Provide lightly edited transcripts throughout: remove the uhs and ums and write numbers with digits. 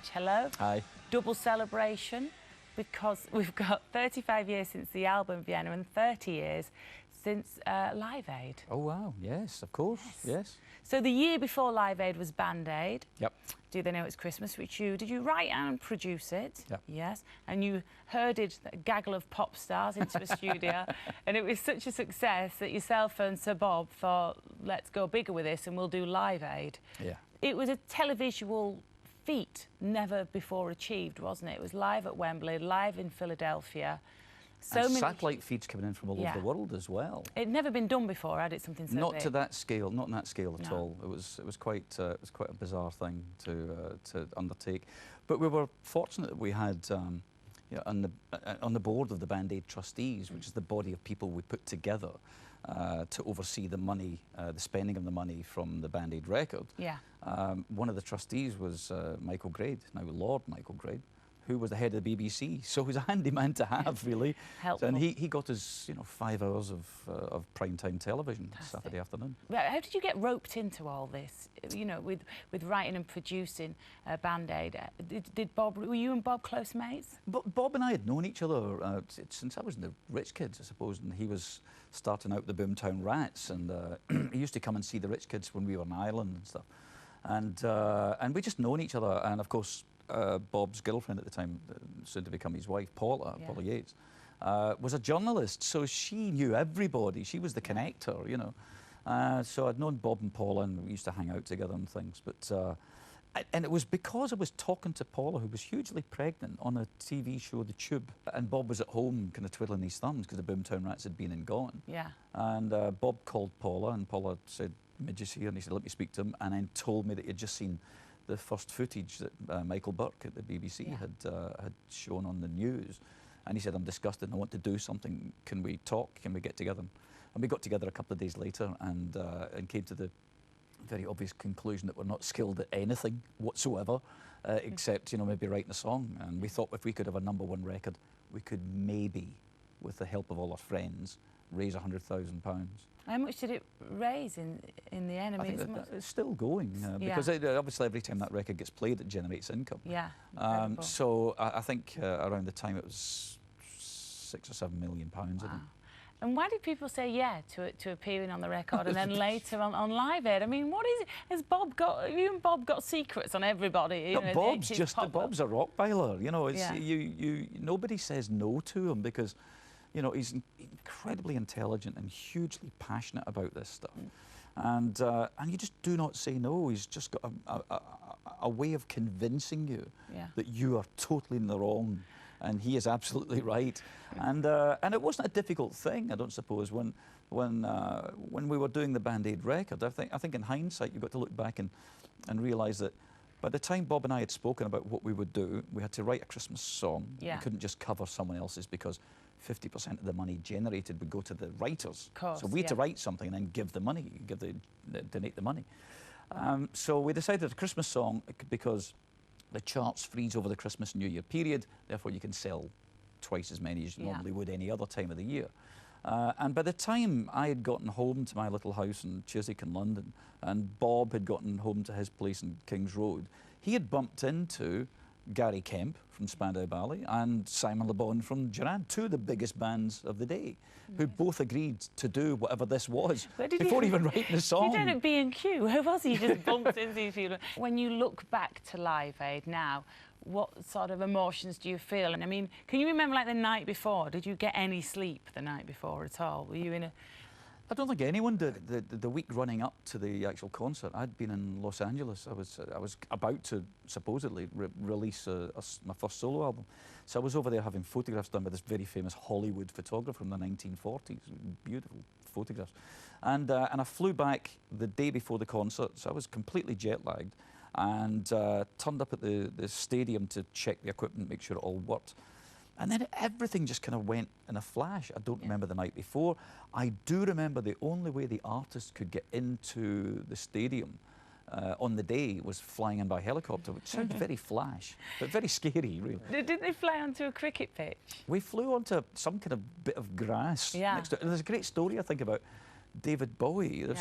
Midge, hello. Hi. Double celebration, because we've got 35 years since the album Vienna and 30 years since Live Aid. Oh, wow. Yes, of course. Yes. So the year before Live Aid was Band Aid. Yep. Do They Know It's Christmas? Did you write and produce it? Yep. Yes. And you herded a gaggle of pop stars into a studio, and it was such a success that yourself and Sir Bob thought, let's go bigger with this and we'll do Live Aid. Yeah. It was a televisual feat never before achieved, wasn't it? It was live at Wembley, live in Philadelphia. So and many satellite feeds coming in from all over the world as well. It'd never been done before, had it? Something so not big? to that scale, not on that scale at all. It was quite a bizarre thing to undertake. But we were fortunate that we had on the board of the Band Aid trustees, which is the body of people we put together to oversee the money, the spending of the money from the Band Aid record. Yeah. One of the trustees was Michael Grade, now Lord Michael Grade, who was the head of the BBC. So he was a handy man to have, really. Helpful. And he got us, 5 hours of prime time television Saturday afternoon. How did you get roped into all this? With writing and producing Band Aid. Were you and Bob close mates? Bob and I had known each other since I was in the Rich Kids, I suppose, and he was starting out the Boomtown Rats, and he used to come and see the Rich Kids when we were in Ireland and stuff. And we just known each other, and of course, Bob's girlfriend at the time, soon to become his wife, Paula Yates, was a journalist, so she knew everybody. She was the connector, So I'd known Bob and Paula, and we used to hang out together and things. But and it was because I was talking to Paula, who was hugely pregnant, on a TV show, The Tube, and Bob was at home kind of twiddling his thumbs because the Boomtown Rats had been and gone. Yeah. And Bob called Paula, and Paula said, "Midge is here," and he said, "Let me speak to him," and then told me that he'd just seen the first footage that Michael Burke at the BBC had shown on the news. And he said, "I'm disgusted, I want to do something. Can we talk? Can we get together?" And we got together a couple of days later and came to the very obvious conclusion that we're not skilled at anything whatsoever, except, maybe writing a song. And we thought if we could have a #1 record, we could maybe, with the help of all our friends, raise £100,000. How much did it raise in the end? I mean, it's still going because obviously every time that record gets played, it generates income. Yeah. So I think around the time it was £6 or £7 million. Wow. I think. And why did people say yeah to appearing on the record and then later on Live Aid? I mean, what is it? Have you and Bob got secrets on everybody? No, Bob's a rock baller. Nobody says no to him because, he's incredibly intelligent and hugely passionate about this stuff. And you just do not say no. He's just got a way of convincing you that you are totally in the wrong, and he is absolutely right. And it wasn't a difficult thing, I don't suppose, when we were doing the Band Aid record. I think in hindsight you've got to look back and realise that by the time Bob and I had spoken about what we would do, we had to write a Christmas song. Yeah. We couldn't just cover someone else's because 50% of the money generated would go to the writers. Of course, so we had to write something and then give the money, donate the money. So we decided a Christmas song because the charts freeze over the Christmas and New Year period, therefore you can sell twice as many as you normally would any other time of the year. And by the time I had gotten home to my little house in Chiswick in London, and Bob had gotten home to his place in King's Road, he had bumped into Gary Kemp from Spandau Ballet and Simon Le Bon from Duran, two of the biggest bands of the day, who both agreed to do whatever this was before even writing the song. You did it at B&Q. Who was he? Just bumped into these people. When you look back to Live Aid now, what sort of emotions do you feel? And I mean, can you remember like the night before? Did you get any sleep the night before at all? Were you in a... I don't think anyone did. The week running up to the actual concert, I'd been in Los Angeles. I was about to supposedly release my first solo album. So I was over there having photographs done by this very famous Hollywood photographer from the 1940s. Beautiful photographs. And I flew back the day before the concert, so I was completely jet-lagged, and turned up at the stadium to check the equipment, make sure it all worked. And then everything just kind of went in a flash. I don't remember the night before. I do remember the only way the artists could get into the stadium on the day was flying in by helicopter, which sounds very flash, but very scary, really. Didn't they fly onto a cricket pitch? We flew onto some kind of bit of grass next to it. And there's a great story, I think, about David Bowie. There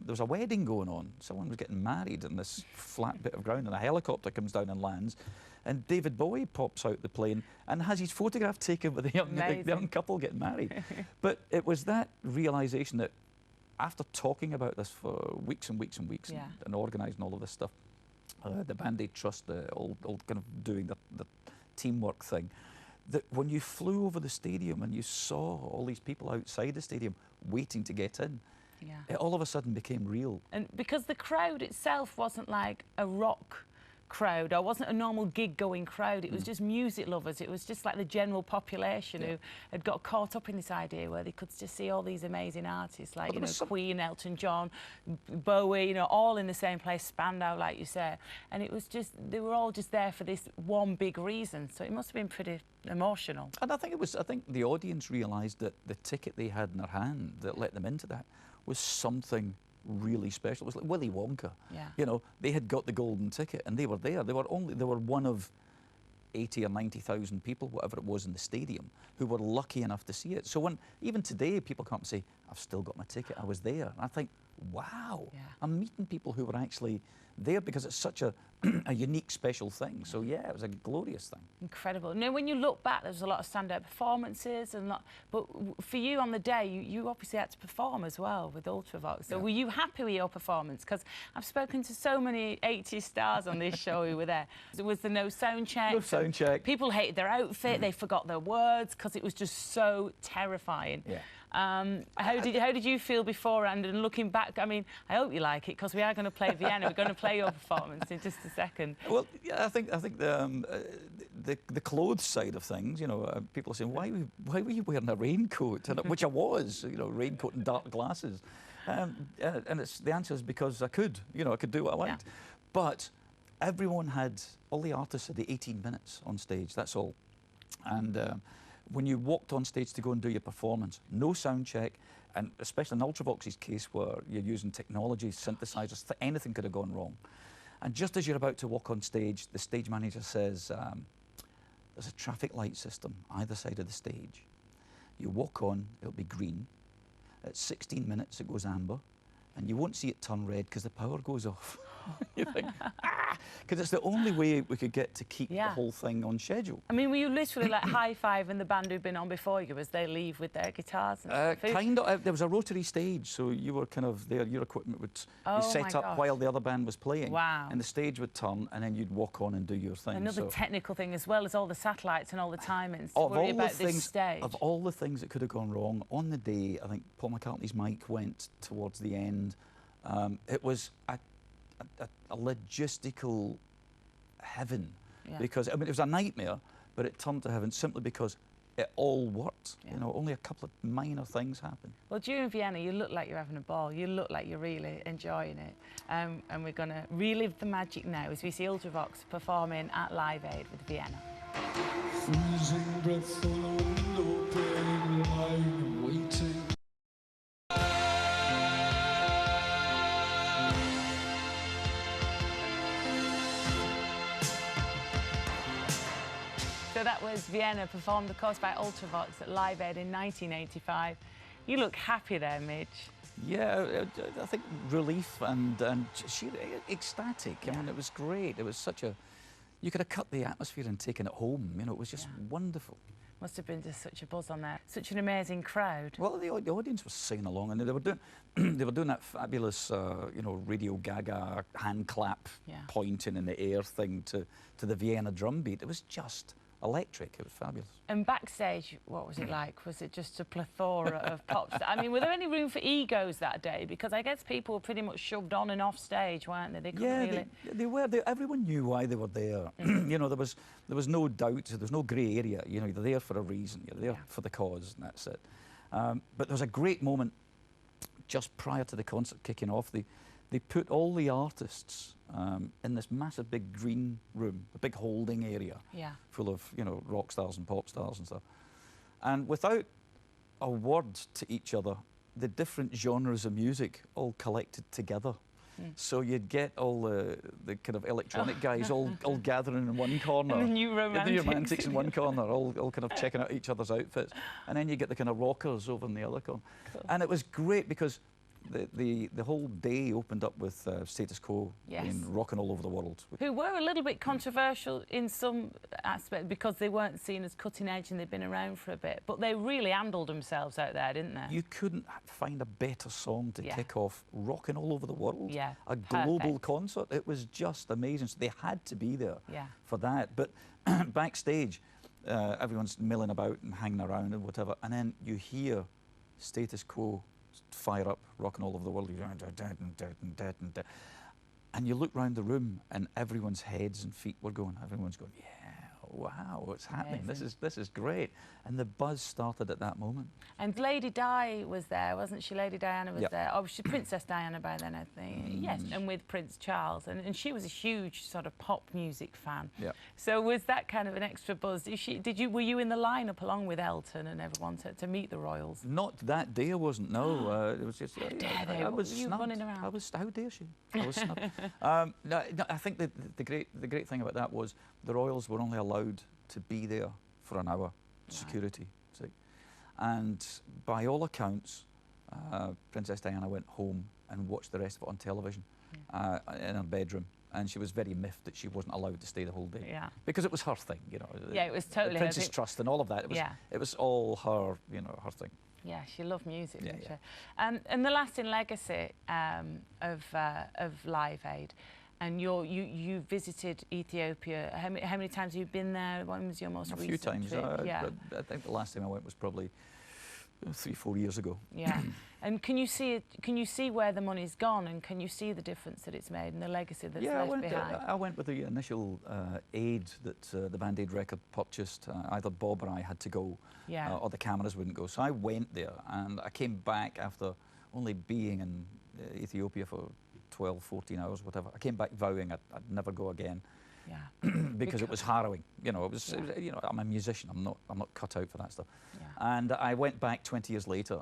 was a wedding going on. Someone was getting married in this flat bit of ground, and a helicopter comes down and lands. And David Bowie pops out the plane and has his photograph taken with the young couple getting married. But it was that realisation that after talking about this for weeks and weeks and weeks and organising all of this stuff, the Band-Aid Trust, all kind of doing the teamwork thing, that when you flew over the stadium and you saw all these people outside the stadium waiting to get in, it all of a sudden became real. And because the crowd itself wasn't like a rock crowd, or wasn't a normal gig-going crowd, it was just music lovers. It was just like the general population who had got caught up in this idea where they could just see all these amazing artists like, you know, Queen, Elton John, Bowie, you know, all in the same place, Spandau, like you say. And it was just, they were all just there for this one big reason. So it must have been pretty emotional. And I think the audience realised that the ticket they had in their hand that let them into that was something really special. It was like Willy Wonka. You know, they had got the golden ticket and they were there. They were one of 80 or 90,000 people, whatever it was, in the stadium who were lucky enough to see it. So when even today people come and say, I've still got my ticket, I was there. And I think, wow, I'm meeting people who were actually there because it's such a unique, special thing. So yeah, it was a glorious thing. Incredible. Now, when you look back, there was a lot of stand-up performances and but for you on the day, you obviously had to perform as well with Ultravox. So were you happy with your performance? Because I've spoken to so many 80s stars on this show who were there. Was there no sound check? No sound check. People hated their outfit. They forgot their words because it was just so terrifying. How did you feel beforehand? And looking back, I mean, I hope you like it because we are going to play Vienna. We're going to play your performance in just a second. Well, yeah, I think the clothes side of things, you know, people are saying, why were you wearing a raincoat? Which I was, you know, raincoat and dark glasses. And the answer is because I could, you know, I could do what I liked. But everyone all the artists had the 18 minutes on stage, that's all. And when you walked on stage to go and do your performance, no sound check, and especially in Ultravox's case where you're using technology, synthesizers, anything could have gone wrong. And just as you're about to walk on stage, the stage manager says, there's a traffic light system either side of the stage. You walk on, it'll be green. At 16 minutes, it goes amber. And you won't see it turn red because the power goes off. You think, because it's the only way we could get to keep the whole thing on schedule. I mean, were you literally like high-fiving the band who'd been on before you as they leave with their guitars and stuff? Kind of. There was a rotary stage, so you were kind of there. Your equipment would be set up while the other band was playing. Wow. And the stage would turn, and then you'd walk on and do your thing. Another technical thing, as well as all the satellites and all the timings. Of all the things that could have gone wrong on the day, I think Paul McCartney's mic went towards the end. It was a logistical heaven because, I mean, it was a nightmare, but it turned to heaven simply because it all worked. You know, only a couple of minor things happened. Well, during Vienna, you look like you're having a ball. You look like you're really enjoying it. And we're going to relive the magic now as we see Ultravox performing at Live Aid with Vienna. Freezing breath on a window pane, I'm waiting. So that was Vienna, performed, of course, by Ultravox at Live Aid in 1985. You look happy there, Midge. Yeah, I think relief and sheer ecstatic. I mean, it was great. It was such a... You could have cut the atmosphere and taken it home. You know, it was just wonderful. Must have been just such a buzz on there. Such an amazing crowd. Well, the audience was singing along, and they were doing they were doing that fabulous, you know, Radio Gaga hand clap, pointing in the air thing to the Vienna drum beat. It was just electric. It was fabulous. And backstage, what was it like? Was it just a plethora of pops? I mean, were there any room for egos that day? Because I guess people were pretty much shoved on and off stage, weren't they? They couldn't really... they were. Everyone knew why they were there. You know, there was no doubt. There was no grey area. You know, you're there for a reason. You're there for the cause, and that's it. But there was a great moment just prior to the concert kicking off. They put all the artists in this massive big green room, a big holding area, full of, you know, rock stars and pop stars and stuff. And without a word to each other, the different genres of music all collected together. So you'd get all the kind of electronic guys all gathering in one corner. And the new romantics. In one corner, all kind of checking out each other's outfits. And then you get the kind of rockers over in the other corner. Cool. And it was great because the whole day opened up with Status Quo Yes. being rocking all over the world. Who were a little bit controversial in some aspect because they weren't seen as cutting edge and they'd been around for a bit. But they really handled themselves out there, didn't they? You couldn't find a better song to Yeah. kick off rocking all over the world. Yeah, A global perfect. concert. It was just amazing. So they had to be there Yeah. for that. But backstage, everyone's milling about and hanging around and whatever. And then you hear Status Quo fire up, rocking all over the world. And you look round the room and everyone's heads and feet were going. Everyone's going, yeah, wow, what's happening? Amazing. This is great. And the buzz started at that moment. And Lady Di was there, wasn't she? Lady Diana was Yep. there. Oh, she Princess Diana by then, I think. Yes, and with Prince Charles. And she was a huge sort of pop music fan. Yep. So was that kind of an extra buzz? Were you in the lineup along with Elton and everyone to meet the royals? Not that day, I wasn't. No, it was just. dare they? I was Were you snubbed. running around? I was. How dare she? I was snubbed. No, I think the great thing about that was the royals were only allowed to be there for an hour, security sake. And by all accounts, Princess Diana went home and watched the rest of it on television in her bedroom. And she was very miffed that she wasn't allowed to stay the whole day. Yeah. Because it was her thing, you know. Yeah, it was totally the her Princess thing. Trust and all of that. It was all her, you know, her thing. Yeah, she loved music, Yeah, didn't yeah. she? And the lasting legacy of Live Aid, and you visited Ethiopia. How many times have you been there? When was your most A recent few times. trip? Yeah. I think the last time I went was probably 3-4 years ago. Yeah. And can you see where the money's gone, and can you see the difference that it's made and the legacy that's left behind? I went with the initial aid that the Band Aid record purchased. Either Bob or I had to go, Yeah. or the cameras wouldn't go. So I went there, and I came back after only being in Ethiopia for 12, 14 hours, whatever. I came back vowing I'd never go again. Yeah. because it was harrowing. You know, it was, you know, I'm a musician. I'm not cut out for that stuff. Yeah. And I went back 20 years later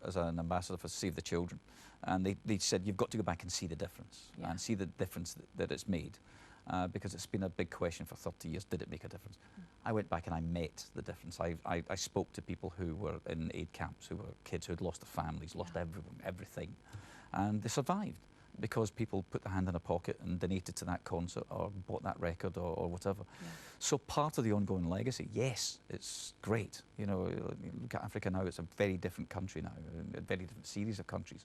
as an ambassador for Save the Children, and they said you've got to go back and see the difference and see the difference that it's made, because it's been a big question for 30 years. Did it make a difference? I went back and I met the difference. I spoke to people who were in aid camps, who were kids who had lost their families, lost everything, and they survived. Because people put their hand in their pocket and donated to that concert or bought that record or whatever. Yeah. So part of the ongoing legacy, yes, it's great. You know, look at Africa now, it's a very different country now, a very different series of countries.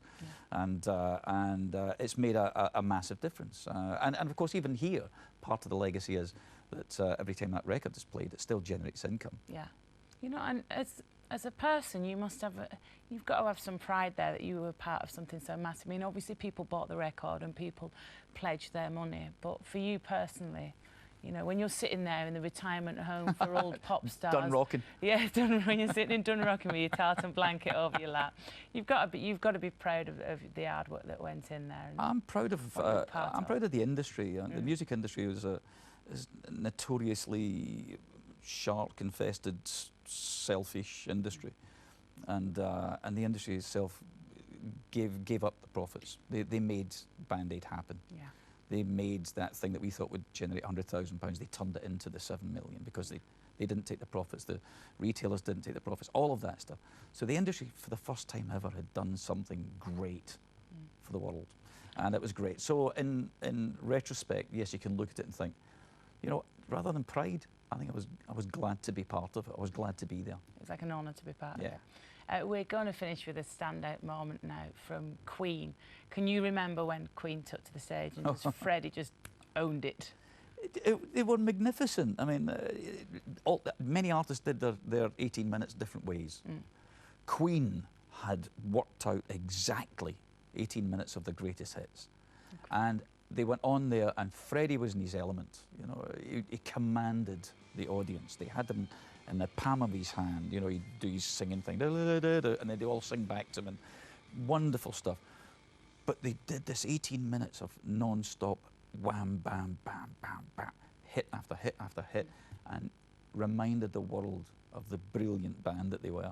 Yeah. And it's made a massive difference. And of course, even here, part of the legacy is that every time that record is played, it still generates income. Yeah. You know, and as a person, you've got to have some pride there that you were part of something so massive. I mean, obviously people bought the record and people pledged their money, but for you personally, you know, when you're sitting there in the retirement home for old pop stars, Done rocking. Yeah, when you're sitting in done rocking with your tartan blanket over your lap, you've got to be proud of the hard work that went in there. And I'm proud of the industry. The music industry is notoriously shark-infested, selfish industry, and the industry itself gave up the profits. They made Band Aid happen. Yeah. They made that thing that we thought would generate £100,000. They turned it into the 7 million because they didn't take the profits. The retailers didn't take the profits. All of that stuff. So the industry, for the first time ever, had done something great for the world, and it was great. So in retrospect, yes, you can look at it and think, you know, rather than pride, I think I was glad to be part of it. I was glad to be there. It was like an honour to be part of Yeah. it. We're going to finish with a standout moment now from Queen. Can you remember when Queen took to the stage and Freddie just owned it? They were magnificent. I mean, many artists did their 18 minutes different ways. Queen had worked out exactly 18 minutes of the greatest hits. Okay. And they went on there, and Freddie was in his element. You know, he commanded the audience. They had him in the palm of his hand. You know, he'd do his singing thing, and then they all sing back to him, and wonderful stuff. But they did this 18 minutes of non-stop wham, bam, bam, bam, bam, hit after hit after hit, and reminded the world of the brilliant band that they were.